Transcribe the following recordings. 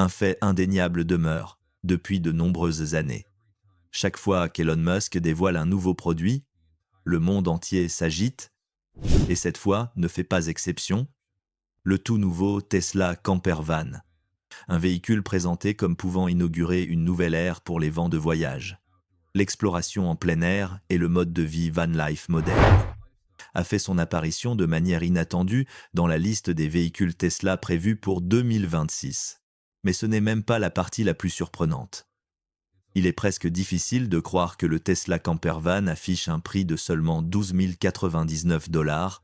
Un fait indéniable demeure, depuis de nombreuses années. Chaque fois qu'Elon Musk dévoile un nouveau produit, le monde entier s'agite, et cette fois ne fait pas exception, le tout nouveau Tesla Campervan, un véhicule présenté comme pouvant inaugurer une nouvelle ère pour les vents de voyage. L'exploration en plein air et le mode de vie van life moderne a fait son apparition de manière inattendue dans la liste des véhicules Tesla prévus pour 2026. Mais ce n'est même pas la partie la plus surprenante. Il est presque difficile de croire que le Tesla Campervan affiche un prix de seulement 12 099 $,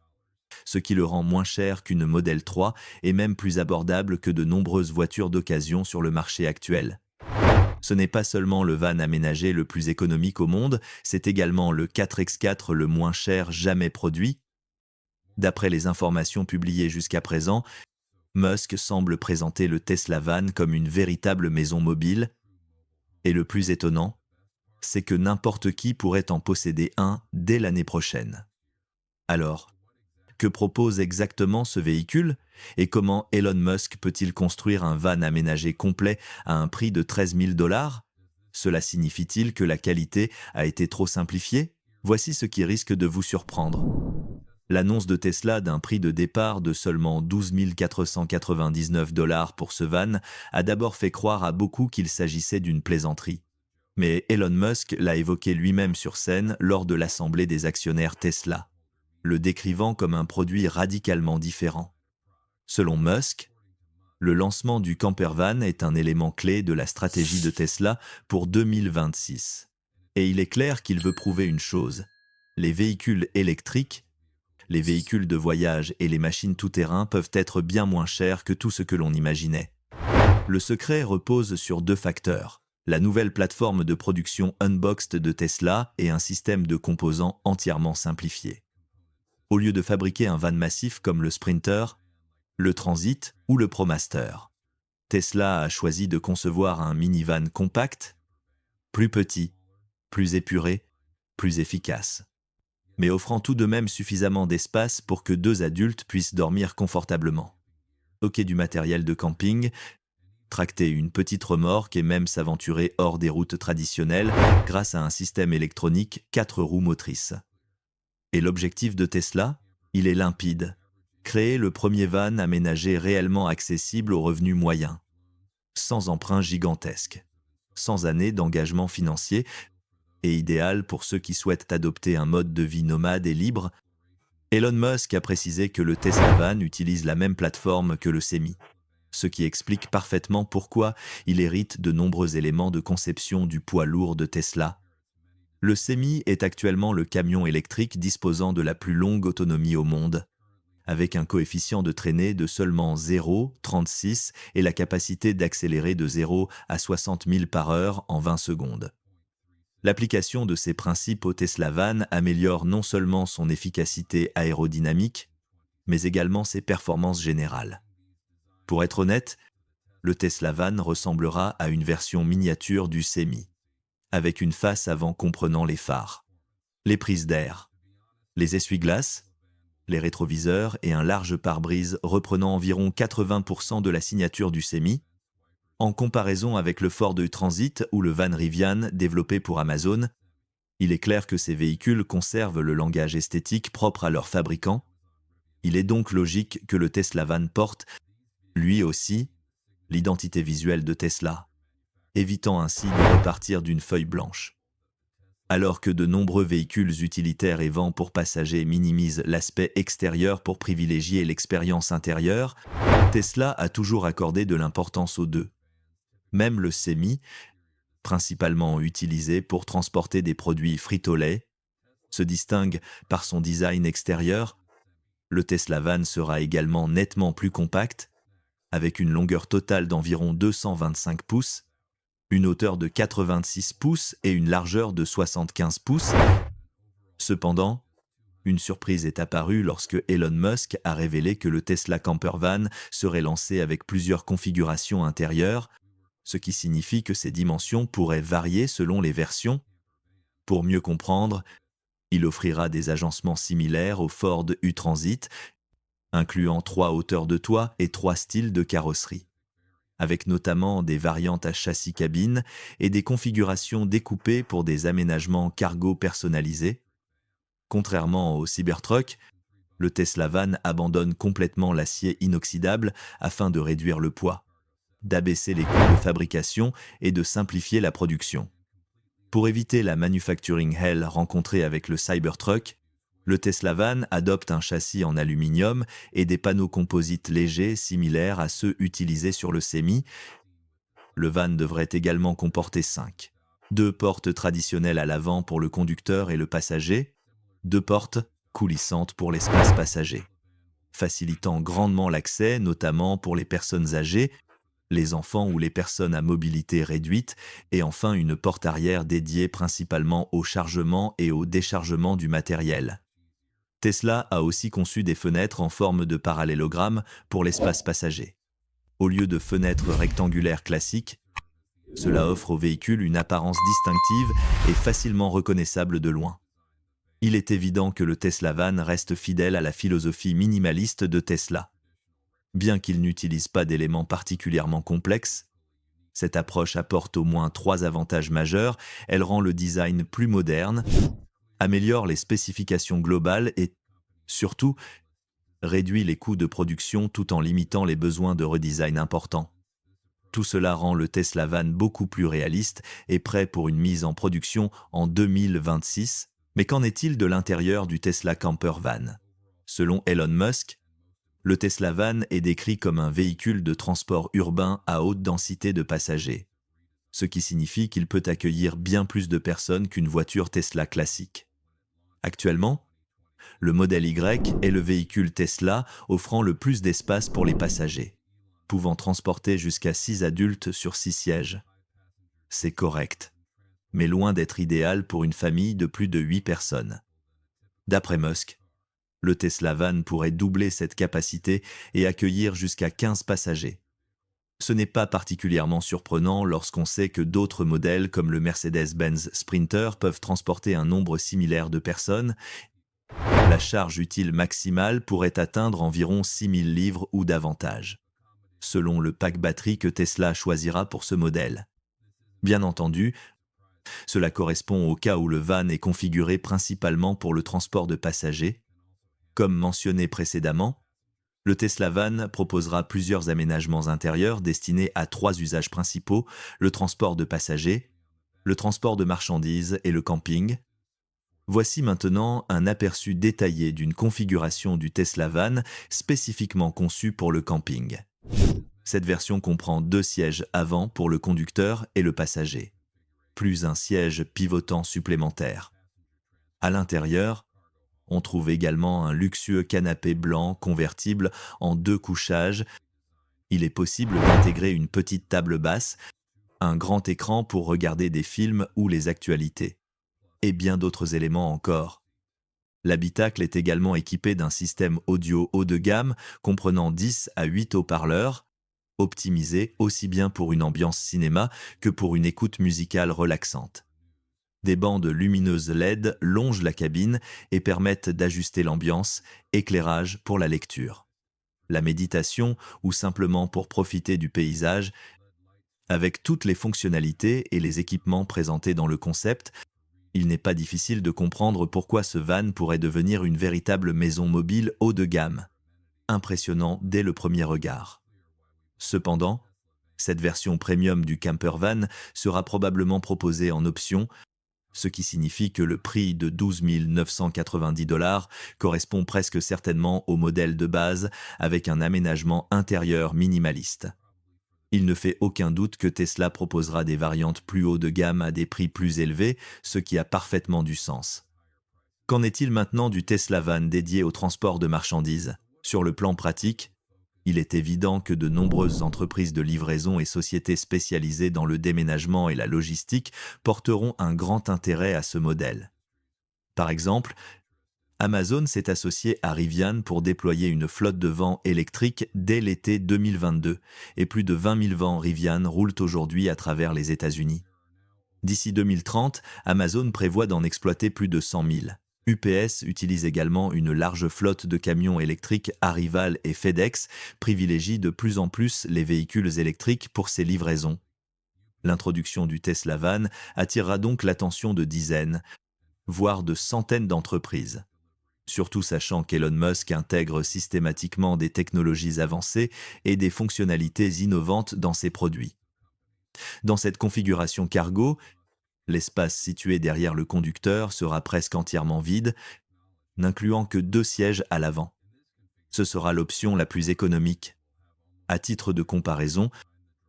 ce qui le rend moins cher qu'une Model 3 et même plus abordable que de nombreuses voitures d'occasion sur le marché actuel. Ce n'est pas seulement le van aménagé le plus économique au monde, c'est également le 4x4 le moins cher jamais produit. D'après les informations publiées jusqu'à présent, Musk semble présenter le Tesla Van comme une véritable maison mobile. Et le plus étonnant, c'est que n'importe qui pourrait en posséder un dès l'année prochaine. Alors, que propose exactement ce véhicule et comment Elon Musk peut-il construire un van aménagé complet à un prix de 13 000 $? Cela signifie-t-il que la qualité a été trop simplifiée? Voici ce qui risque de vous surprendre. L'annonce de Tesla d'un prix de départ de seulement 12 499 $ pour ce van a d'abord fait croire à beaucoup qu'il s'agissait d'une plaisanterie. Mais Elon Musk l'a évoqué lui-même sur scène lors de l'assemblée des actionnaires Tesla, le décrivant comme un produit radicalement différent. Selon Musk, le lancement du Campervan est un élément clé de la stratégie de Tesla pour 2026. Et il est clair qu'il veut prouver une chose: les véhicules électriques, les véhicules de voyage et les machines tout-terrain peuvent être bien moins chers que tout ce que l'on imaginait. Le secret repose sur deux facteurs: la nouvelle plateforme de production Unboxed de Tesla et un système de composants entièrement simplifié. Au lieu de fabriquer un van massif comme le Sprinter, le Transit ou le ProMaster, Tesla a choisi de concevoir un minivan compact, plus petit, plus épuré, plus efficace, mais offrant tout de même suffisamment d'espace pour que deux adultes puissent dormir confortablement. Stocker du matériel de camping, tracter une petite remorque et même s'aventurer hors des routes traditionnelles grâce à un système électronique 4 roues motrices. Et l'objectif de Tesla? Il est limpide: créer le premier van aménagé réellement accessible aux revenus moyens, sans emprunt gigantesque, sans années d'engagement financier, et idéal pour ceux qui souhaitent adopter un mode de vie nomade et libre. Elon Musk a précisé que le Tesla Van utilise la même plateforme que le Semi, ce qui explique parfaitement pourquoi il hérite de nombreux éléments de conception du poids lourd de Tesla. Le Semi est actuellement le camion électrique disposant de la plus longue autonomie au monde, avec un coefficient de traînée de seulement 0,36 et la capacité d'accélérer de 0 à 60 000 par heure en 20 secondes. L'application de ces principes au Tesla Van améliore non seulement son efficacité aérodynamique, mais également ses performances générales. Pour être honnête, le Tesla Van ressemblera à une version miniature du Semi, avec une face avant comprenant les phares, les prises d'air, les essuie-glaces, les rétroviseurs et un large pare-brise reprenant environ 80% de la signature du Semi, en comparaison avec le Ford Transit ou le van Rivian développé pour Amazon. Il est clair que ces véhicules conservent le langage esthétique propre à leurs fabricants. Il est donc logique que le Tesla Van porte, lui aussi, l'identité visuelle de Tesla, évitant ainsi de repartir d'une feuille blanche. Alors que de nombreux véhicules utilitaires et vans pour passagers minimisent l'aspect extérieur pour privilégier l'expérience intérieure, Tesla a toujours accordé de l'importance aux deux. Même le Semi, principalement utilisé pour transporter des produits Frito-Lay, se distingue par son design extérieur. Le Tesla Van sera également nettement plus compact, avec une longueur totale d'environ 225 pouces, une hauteur de 86 pouces et une largeur de 75 pouces. Cependant, une surprise est apparue lorsque Elon Musk a révélé que le Tesla Campervan serait lancé avec plusieurs configurations intérieures, ce qui signifie que ses dimensions pourraient varier selon les versions. Pour mieux comprendre, il offrira des agencements similaires au Ford U-Transit, incluant 3 hauteurs de toit et 3 styles de carrosserie. avec notamment des variantes à châssis cabine et des configurations découpées pour des aménagements cargo personnalisés. Contrairement au Cybertruck, le Tesla Van abandonne complètement l'acier inoxydable afin de réduire le poids, d'abaisser les coûts de fabrication et de simplifier la production. Pour éviter la manufacturing hell rencontrée avec le Cybertruck, le Tesla Van adopte un châssis en aluminium et des panneaux composites légers similaires à ceux utilisés sur le Semi. Le van devrait également comporter 2 portes traditionnelles à l'avant pour le conducteur et le passager, 2 portes coulissantes pour l'espace passager, facilitant grandement l'accès, notamment pour les personnes âgées, les enfants ou les personnes à mobilité réduite, et enfin une porte arrière dédiée principalement au chargement et au déchargement du matériel. Tesla a aussi conçu des fenêtres en forme de parallélogramme pour l'espace passager. Au lieu de fenêtres rectangulaires classiques, cela offre au véhicule une apparence distinctive et facilement reconnaissable de loin. Il est évident que le Tesla Van reste fidèle à la philosophie minimaliste de Tesla. Bien qu'il n'utilise pas d'éléments particulièrement complexes, cette approche apporte au moins 3 avantages majeurs. Elle rend le design plus moderne, améliore les spécifications globales et, surtout, réduit les coûts de production tout en limitant les besoins de redesign importants. Tout cela rend le Tesla Van beaucoup plus réaliste et prêt pour une mise en production en 2026. Mais qu'en est-il de l'intérieur du Tesla Camper Van? Selon Elon Musk, le Tesla Van est décrit comme un véhicule de transport urbain à haute densité de passagers, ce qui signifie qu'il peut accueillir bien plus de personnes qu'une voiture Tesla classique. Actuellement, le modèle Y est le véhicule Tesla offrant le plus d'espace pour les passagers, pouvant transporter jusqu'à 6 adultes sur 6 sièges. C'est correct, mais loin d'être idéal pour une famille de plus de 8 personnes. D'après Musk, le Tesla Van pourrait doubler cette capacité et accueillir jusqu'à 15 passagers. Ce n'est pas particulièrement surprenant lorsqu'on sait que d'autres modèles comme le Mercedes-Benz Sprinter peuvent transporter un nombre similaire de personnes. La charge utile maximale pourrait atteindre environ 6000 livres ou davantage, selon le pack batterie que Tesla choisira pour ce modèle. Bien entendu, cela correspond au cas où le van est configuré principalement pour le transport de passagers. Comme mentionné précédemment, le Tesla Van proposera plusieurs aménagements intérieurs destinés à 3 usages principaux: le transport de passagers, le transport de marchandises et le camping. Voici maintenant un aperçu détaillé d'une configuration du Tesla Van spécifiquement conçue pour le camping. Cette version comprend 2 sièges avant pour le conducteur et le passager, plus un siège pivotant supplémentaire. À l'intérieur, on trouve également un luxueux canapé blanc convertible en 2 couchages. Il est possible d'intégrer une petite table basse, un grand écran pour regarder des films ou les actualités, et bien d'autres éléments encore. L'habitacle est également équipé d'un système audio haut de gamme comprenant 10 à 8 haut-parleurs, optimisés aussi bien pour une ambiance cinéma que pour une écoute musicale relaxante. Des bandes lumineuses LED longent la cabine et permettent d'ajuster l'ambiance, éclairage pour la lecture, la méditation ou simplement pour profiter du paysage. Avec toutes les fonctionnalités et les équipements présentés dans le concept, il n'est pas difficile de comprendre pourquoi ce van pourrait devenir une véritable maison mobile haut de gamme, impressionnant dès le premier regard. Cependant, cette version premium du camper van sera probablement proposée en option, ce qui signifie que le prix de 12 990 $ correspond presque certainement au modèle de base avec un aménagement intérieur minimaliste. Il ne fait aucun doute que Tesla proposera des variantes plus haut de gamme à des prix plus élevés, ce qui a parfaitement du sens. Qu'en est-il maintenant du Tesla Van dédié au transport de marchandises? Sur le plan pratique, il est évident que de nombreuses entreprises de livraison et sociétés spécialisées dans le déménagement et la logistique porteront un grand intérêt à ce modèle. Par exemple, Amazon s'est associé à Rivian pour déployer une flotte de vans électriques dès l'été 2022 et plus de 20 000 vans Rivian roulent aujourd'hui à travers les États-Unis. D'ici 2030, Amazon prévoit d'en exploiter plus de 100 000. UPS utilise également une large flotte de camions électriques. Arrival et FedEx privilégient de plus en plus les véhicules électriques pour ses livraisons. L'introduction du Tesla Van attirera donc l'attention de dizaines, voire de centaines d'entreprises. Surtout sachant qu'Elon Musk intègre systématiquement des technologies avancées et des fonctionnalités innovantes dans ses produits. Dans cette configuration cargo, l'espace situé derrière le conducteur sera presque entièrement vide, n'incluant que 2 sièges à l'avant. Ce sera l'option la plus économique. À titre de comparaison,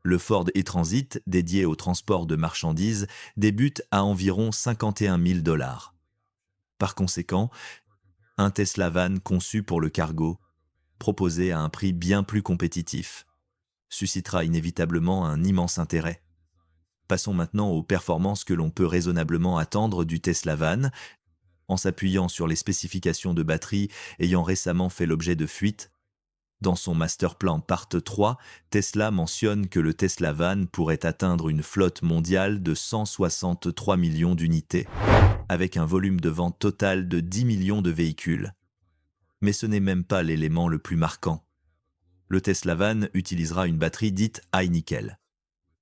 le Ford e-Transit, dédié au transport de marchandises, débute à environ 51 000 $. Par conséquent, un Tesla Van conçu pour le cargo, proposé à un prix bien plus compétitif, suscitera inévitablement un immense intérêt. Passons maintenant aux performances que l'on peut raisonnablement attendre du Tesla Van, en s'appuyant sur les spécifications de batterie ayant récemment fait l'objet de fuites. Dans son master plan Part 3, Tesla mentionne que le Tesla Van pourrait atteindre une flotte mondiale de 163 millions d'unités, avec un volume de vente total de 10 millions de véhicules. Mais ce n'est même pas l'élément le plus marquant. Le Tesla Van utilisera une batterie dite high nickel,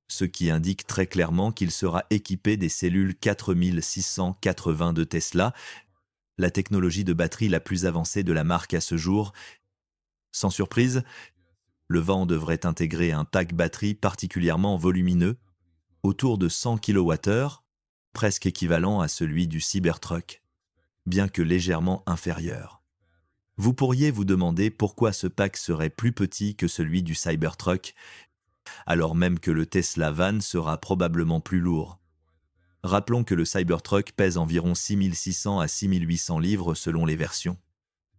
ce qui indique très clairement qu'il sera équipé des cellules 4680 de Tesla, la technologie de batterie la plus avancée de la marque à ce jour. Sans surprise, le Van devrait intégrer un pack batterie particulièrement volumineux, autour de 100 kWh, presque équivalent à celui du Cybertruck, bien que légèrement inférieur. Vous pourriez vous demander pourquoi ce pack serait plus petit que celui du Cybertruck, alors même que le Tesla Van sera probablement plus lourd. Rappelons que le Cybertruck pèse environ 6600 à 6800 livres selon les versions,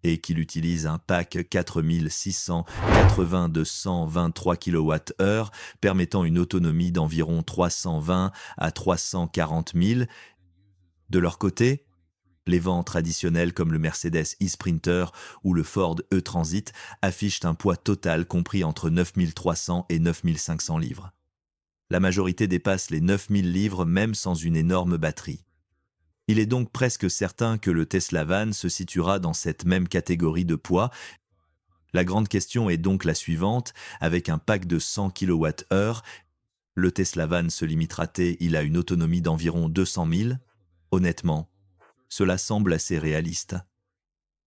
et qu'il utilise un pack 4680 de 123 kWh, permettant une autonomie d'environ 320 à 340 000. De leur côté, les vans traditionnels comme le Mercedes e-Sprinter ou le Ford e-Transit affichent un poids total compris entre 9300 et 9500 livres. La majorité dépasse les 9000 livres même sans une énorme batterie. Il est donc presque certain que le Tesla Van se situera dans cette même catégorie de poids. La grande question est donc la suivante: avec un pack de 100 kWh, le Tesla Van se limitera-t-il à une autonomie d'environ 200 000? Honnêtement, cela semble assez réaliste.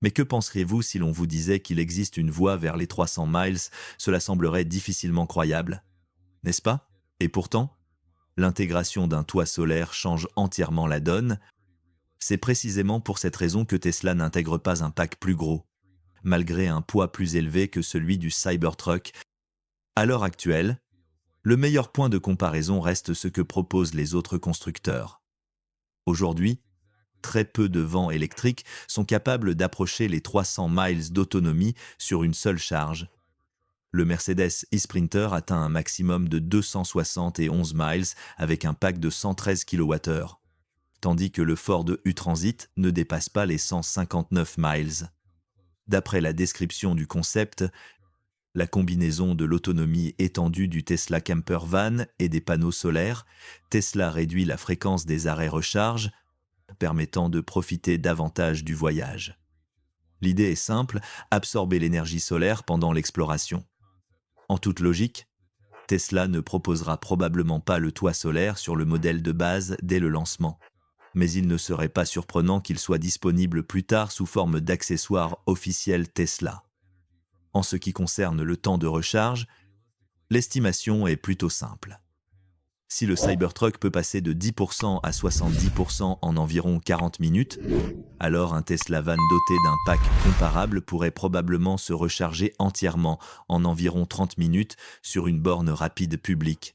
Mais que penseriez-vous si l'on vous disait qu'il existe une voie vers les 300 miles? Cela semblerait difficilement croyable, n'est-ce pas? Et pourtant, l'intégration d'un toit solaire change entièrement la donne. C'est précisément pour cette raison que Tesla n'intègre pas un pack plus gros, malgré un poids plus élevé que celui du Cybertruck. À l'heure actuelle, le meilleur point de comparaison reste ce que proposent les autres constructeurs. Aujourd'hui, très peu de vans électriques sont capables d'approcher les 300 miles d'autonomie sur une seule charge. Le Mercedes e-Sprinter atteint un maximum de 271 miles avec un pack de 113 kWh, tandis que le Ford e-Transit ne dépasse pas les 159 miles. D'après la description du concept, la combinaison de l'autonomie étendue du Tesla Camper Van et des panneaux solaires, Tesla réduit la fréquence des arrêts recharge, permettant de profiter davantage du voyage. L'idée est simple: absorber l'énergie solaire pendant l'exploration. En toute logique, Tesla ne proposera probablement pas le toit solaire sur le modèle de base dès le lancement, mais il ne serait pas surprenant qu'il soit disponible plus tard sous forme d'accessoire officiel Tesla. En ce qui concerne le temps de recharge, l'estimation est plutôt simple. Si le Cybertruck peut passer de 10% à 70% en environ 40 minutes, alors un Tesla Van doté d'un pack comparable pourrait probablement se recharger entièrement en environ 30 minutes sur une borne rapide publique.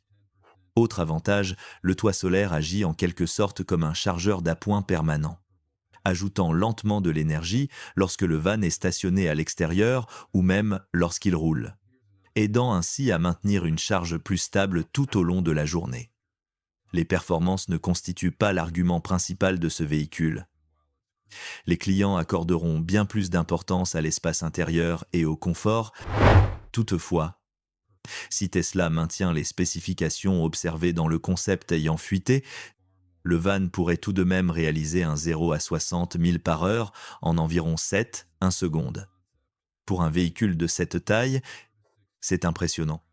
Autre avantage, le toit solaire agit en quelque sorte comme un chargeur d'appoint permanent, ajoutant lentement de l'énergie lorsque le van est stationné à l'extérieur ou même lorsqu'il roule, aidant ainsi à maintenir une charge plus stable tout au long de la journée. Les performances ne constituent pas l'argument principal de ce véhicule. Les clients accorderont bien plus d'importance à l'espace intérieur et au confort. Toutefois, si Tesla maintient les spécifications observées dans le concept ayant fuité, Le van pourrait tout de même réaliser un 0 à 60 000 par heure en environ 1 seconde. Pour un véhicule de cette taille, c'est impressionnant.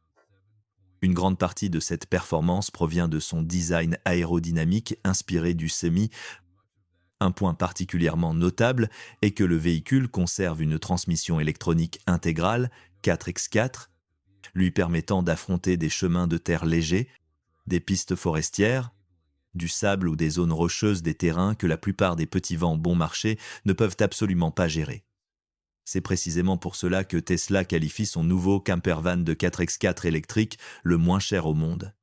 Une grande partie de cette performance provient de son design aérodynamique inspiré du semi. Un point particulièrement notable est que le véhicule conserve une transmission électronique intégrale 4x4, lui permettant d'affronter des chemins de terre légers, des pistes forestières, du sable ou des zones rocheuses des terrains que la plupart des petits vents bon marché ne peuvent absolument pas gérer. C'est précisément pour cela que Tesla qualifie son nouveau campervan de 4x4 électrique le moins cher au monde.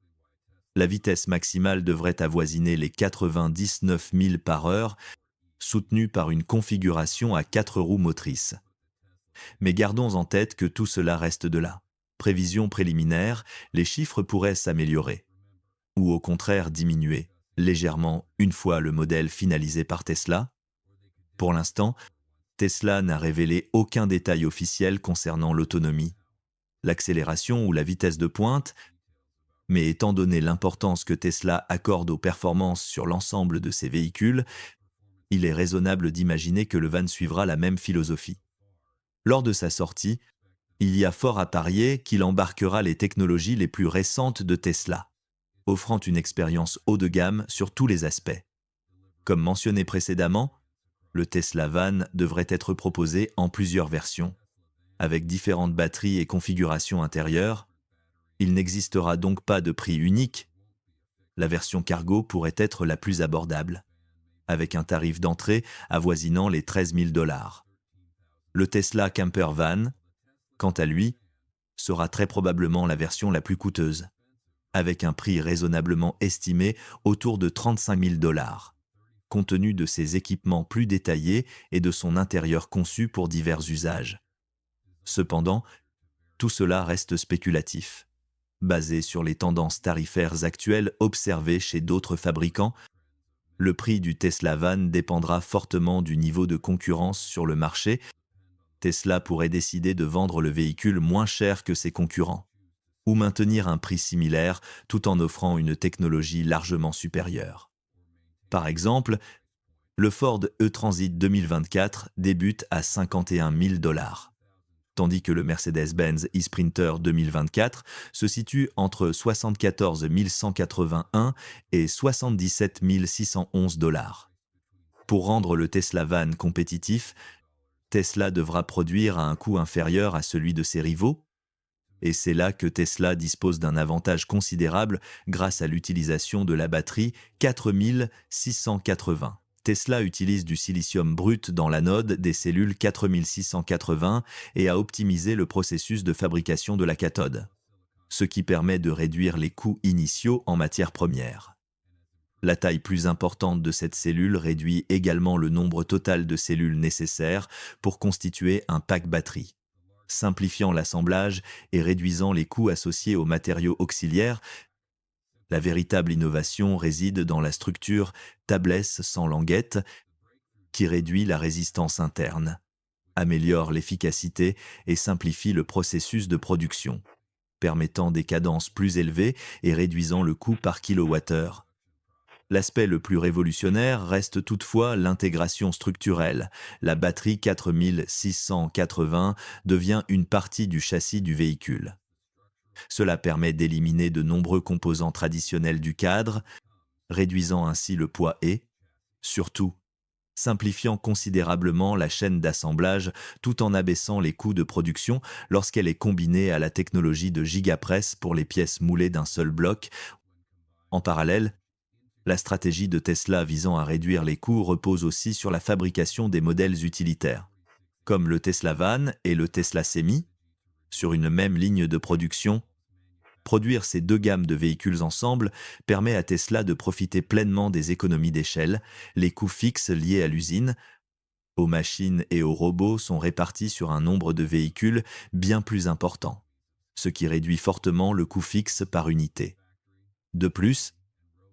La vitesse maximale devrait avoisiner les 99 000 par heure, soutenue par une configuration à 4 roues motrices. Mais gardons en tête que tout cela reste de là. Prévision préliminaire, les chiffres pourraient s'améliorer, ou au contraire diminuer, légèrement une fois le modèle finalisé par Tesla. Pour l'instant, Tesla n'a révélé aucun détail officiel concernant l'autonomie, l'accélération ou la vitesse de pointe, mais étant donné l'importance que Tesla accorde aux performances sur l'ensemble de ses véhicules, il est raisonnable d'imaginer que le van suivra la même philosophie. Lors de sa sortie, il y a fort à parier qu'il embarquera les technologies les plus récentes de Tesla, offrant une expérience haut de gamme sur tous les aspects. Comme mentionné précédemment, le Tesla Van devrait être proposé en plusieurs versions, avec différentes batteries et configurations intérieures. Il n'existera donc pas de prix unique. La version cargo pourrait être la plus abordable, avec un tarif d'entrée avoisinant les 13 000 $. Le Tesla Camper Van, quant à lui, sera très probablement la version la plus coûteuse, avec un prix raisonnablement estimé autour de 35 000 $, compte tenu de ses équipements plus détaillés et de son intérieur conçu pour divers usages. Cependant, tout cela reste spéculatif, basé sur les tendances tarifaires actuelles observées chez d'autres fabricants. Le prix du Tesla Van dépendra fortement du niveau de concurrence sur le marché. Tesla pourrait décider de vendre le véhicule moins cher que ses concurrents, ou maintenir un prix similaire tout en offrant une technologie largement supérieure. Par exemple, le Ford E-Transit 2024 débute à 51 000 $, tandis que le Mercedes-Benz e-Sprinter 2024 se situe entre 74 181 et 77 611 $. Pour rendre le Tesla Van compétitif, Tesla devra produire à un coût inférieur à celui de ses rivaux, et c'est là que Tesla dispose d'un avantage considérable grâce à l'utilisation de la batterie 4680. Tesla utilise du silicium brut dans l'anode des cellules 4680 et a optimisé le processus de fabrication de la cathode, ce qui permet de réduire les coûts initiaux en matières premières. La taille plus importante de cette cellule réduit également le nombre total de cellules nécessaires pour constituer un pack batterie, simplifiant l'assemblage et réduisant les coûts associés aux matériaux auxiliaires. La véritable innovation réside dans la structure tabless sans languette, qui réduit la résistance interne, améliore l'efficacité et simplifie le processus de production, permettant des cadences plus élevées et réduisant le coût par kilowattheure. L'aspect le plus révolutionnaire reste toutefois l'intégration structurelle. La batterie 4680 devient une partie du châssis du véhicule. Cela permet d'éliminer de nombreux composants traditionnels du cadre, réduisant ainsi le poids et, surtout, simplifiant considérablement la chaîne d'assemblage tout en abaissant les coûts de production lorsqu'elle est combinée à la technologie de gigapress pour les pièces moulées d'un seul bloc. En parallèle, la stratégie de Tesla visant à réduire les coûts repose aussi sur la fabrication des modèles utilitaires, comme le Tesla Van et le Tesla Semi, sur une même ligne de production. Produire ces deux gammes de véhicules ensemble permet à Tesla de profiter pleinement des économies d'échelle. Les coûts fixes liés à l'usine, aux machines et aux robots sont répartis sur un nombre de véhicules bien plus important, ce qui réduit fortement le coût fixe par unité. De plus,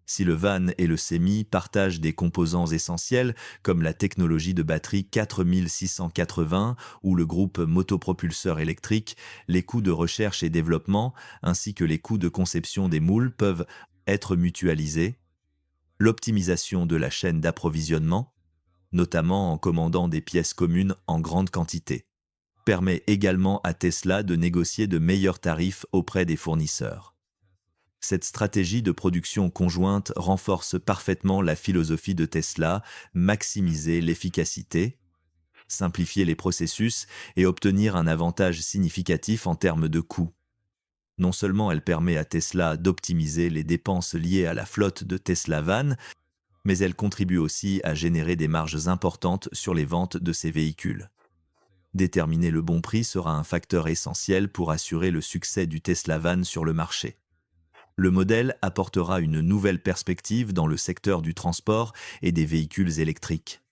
si le van et le semi partagent des composants essentiels comme la technologie de batterie 4680 ou le groupe motopropulseur électrique, les coûts de recherche et développement ainsi que les coûts de conception des moules peuvent être mutualisés. L'optimisation de la chaîne d'approvisionnement, notamment en commandant des pièces communes en grande quantité, permet également à Tesla de négocier de meilleurs tarifs auprès des fournisseurs. Cette stratégie de production conjointe renforce parfaitement la philosophie de Tesla, maximiser l'efficacité, simplifier les processus et obtenir un avantage significatif en termes de coûts. Non seulement elle permet à Tesla d'optimiser les dépenses liées à la flotte de Tesla Van, mais elle contribue aussi à générer des marges importantes sur les ventes de ces véhicules. Déterminer le bon prix sera un facteur essentiel pour assurer le succès du Tesla Van sur le marché. Le modèle apportera une nouvelle perspective dans le secteur du transport et des véhicules électriques.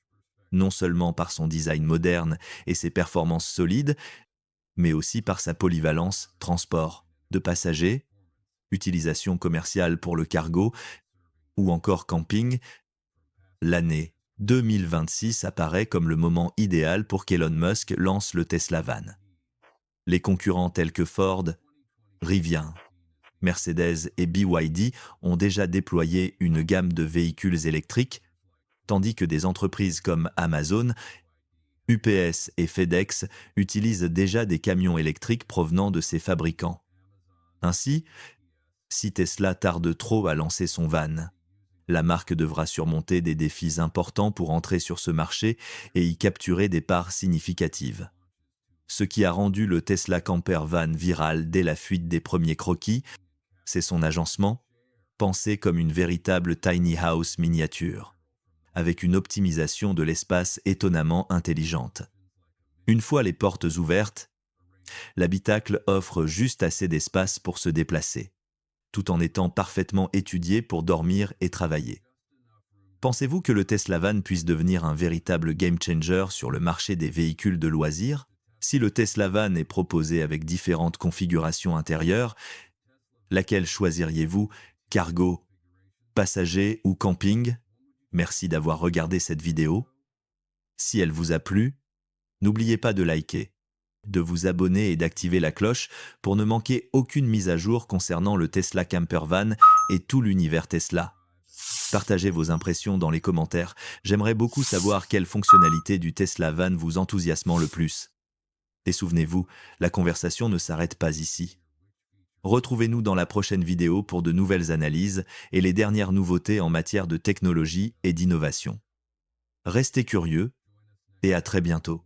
Non seulement par son design moderne et ses performances solides, mais aussi par sa polyvalence, transport de passagers, utilisation commerciale pour le cargo ou encore camping. L'année 2026 apparaît comme le moment idéal pour qu'Elon Musk lance le Tesla Van. Les concurrents tels que Ford, Rivian, Mercedes et BYD ont déjà déployé une gamme de véhicules électriques, tandis que des entreprises comme Amazon, UPS et FedEx utilisent déjà des camions électriques provenant de ces fabricants. Ainsi, si Tesla tarde trop à lancer son van, la marque devra surmonter des défis importants pour entrer sur ce marché et y capturer des parts significatives. Ce qui a rendu le Tesla Camper Van viral dès la fuite des premiers croquis, c'est son agencement, pensé comme une véritable tiny house miniature, avec une optimisation de l'espace étonnamment intelligente. Une fois les portes ouvertes, l'habitacle offre juste assez d'espace pour se déplacer, tout en étant parfaitement étudié pour dormir et travailler. Pensez-vous que le Tesla Van puisse devenir un véritable game changer sur le marché des véhicules de loisirs? Si le Tesla Van est proposé avec différentes configurations intérieures, laquelle choisiriez-vous? Cargo, passager ou camping? Merci d'avoir regardé cette vidéo. Si elle vous a plu, n'oubliez pas de liker, de vous abonner et d'activer la cloche pour ne manquer aucune mise à jour concernant le Tesla Camper Van et tout l'univers Tesla. Partagez vos impressions dans les commentaires. J'aimerais beaucoup savoir quelle fonctionnalité du Tesla Van vous enthousiasme le plus. Et souvenez-vous, la conversation ne s'arrête pas ici. Retrouvez-nous dans la prochaine vidéo pour de nouvelles analyses et les dernières nouveautés en matière de technologie et d'innovation. Restez curieux et à très bientôt.